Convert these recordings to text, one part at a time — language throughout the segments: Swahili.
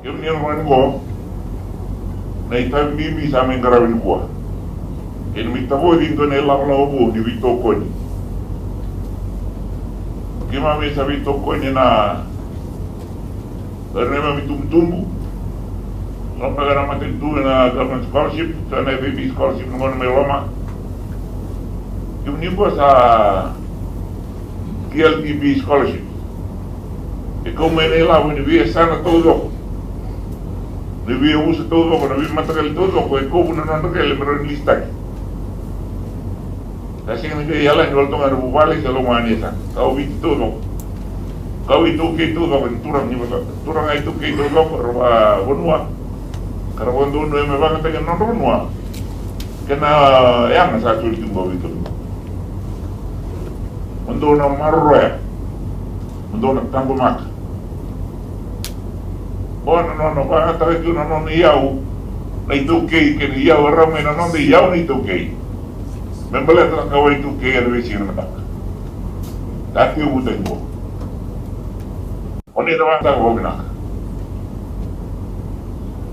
Yung nirman ko, na itambibi sa aming karawin ko. Kaya Tavoci dito na ilang laubo, di Vito ko ni. Kaya may sa Vito ko ni na karena may tumtumbu. So pag naman ito na government scholarship, sa FAB scholarship naman may Roma. Yung niyo sa TLTB scholarship. Ikaw may nailawan ni Via sana todo. Nabi uso todo ko, nabi matagal todo ko, ikaw po na natagal, meron listag. Kasi nga nagkayalan, wala ito nga nabubalik sa lumahan niya. Kau ito todo. Kau ito kay todo, turang niya, turang ay ito kay todo, karwa bunwa. Karwa doon ay may bakit taga non bunwa. Kena yang sa sulit yung bawa ito. Mundo na marroya. Mundo na tambumak. Oh, no, para tayo na non iyaw na itukay, kaya iyaw ramay na non iyaw na itukay. Membalat lang kaway itukay at wisi na matak. Dati ubutan mo. O naman tayo huwag na.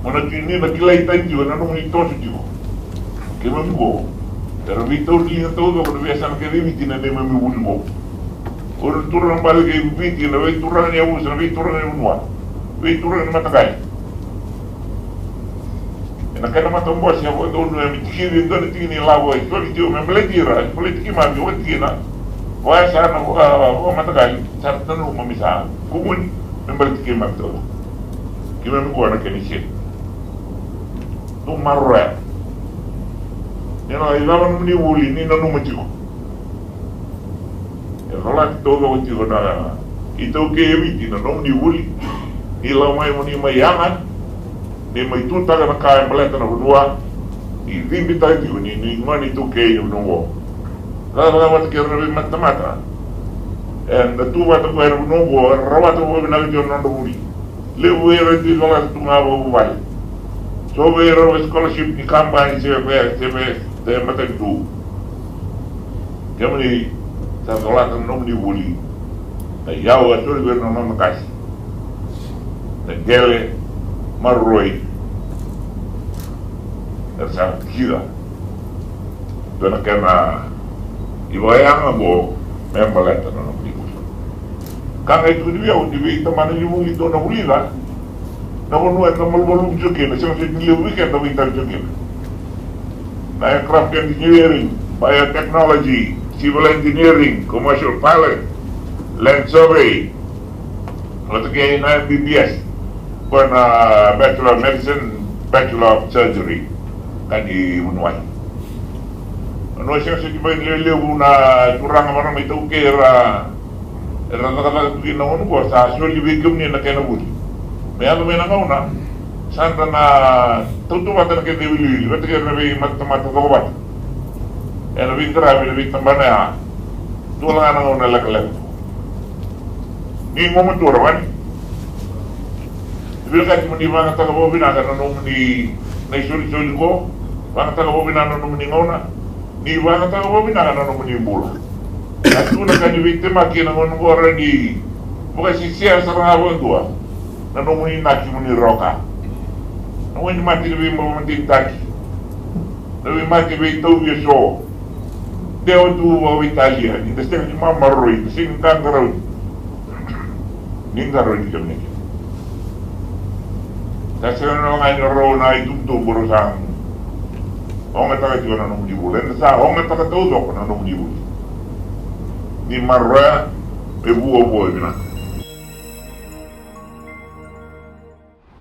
Muna nagkilay tayo diyo, nanong ito sa diyo. Kaya mamigo. Pero Vito din na todo, kung nabiyasan ka rin, hindi na mamibuli mo. Kung turang balik kayo Vito, na turang niya usa, na turang niya unwa. Turang na matagal. Naka naman itong boss niya, kung doon na mitikirin doon, itigin yung lawa, ito ito, may malatira, politiki mami, huwag tigin na. Kaya sana ako matagal, sana tanong mamisa, kumun, may politiki mami ito. Kaya may mga na kanisin. Itong marroya. Yan ang ilaman mo ni Wuli, ni nanumati ko. Yan wala ito gawati ko na ito kaya witi na nung ni Wuli. Ilamay mo ni mayangan, ni may tuntaga na kaya maleta na bunwa, i-limit tayo ko ni man ito kaya yung nungo. Rawat kaya na rin mata-mata. And natuwa ito kaya na nungo, rawat ito kaya na rin yung nungo. Lewe rin dito lang ito nga bababay. So we have a scholarship ni kampanye CMS saya matag do. Kaya ni sa salatan nung ni Wuli. Na yawa ito rin na mamakasi. Na gele, marroy. Na sa kira. Ito na kaya na ibayang mo may maleta na nung dito. Kaya ito ni Yaw, di ba itaman ni Wuli ito na Wuli na? Namun na malbalong jokin, na siyang weekend na winter jokin. Na aircraft engineering, biotechnology, civil engineering, commercial pilot, land survey, at kaya na BBS, kung Bachelor of Medicine, Bachelor of Surgery, kani Munway. Ano siyang sa diba nililiw na turang naman may taukira, nakakagin na uno ko, sa actually wigam niya na kaya nabuli. May ano may nangauna, saan na tutupatan na kayo diwili-wili, ba't kayo nabi mata-mata kakubat? E nabi grabe, nabi tambah na ya, doon lang nangauna lag-lag. Ni mo matura man. Ibig kasi mo ni mga taga-bobina, kananong ni naisuli-suli ko, mga taga-bobina nanong ni ngauna, ni mga taga-bobina kananong ni bula. At doon na kanyo biktima, kinangon ko rin ni, mukha si siya sa rangawan doa. Nanong mo naki mo ni Roka. Nanong mo mati na mo matintaki. Nanong mo mati na ito so. Deo tu wa Italia. Hindi siya ni Mama Roy. Kasi yung kangaraw. Yung kangaraw di kami. Kasi na nga yung raw na itumtum puro sang. O nga taga siya nanong nibulan. O nga taga todo ko nanong nibulan. Ni Marra, may buwa-buwa na.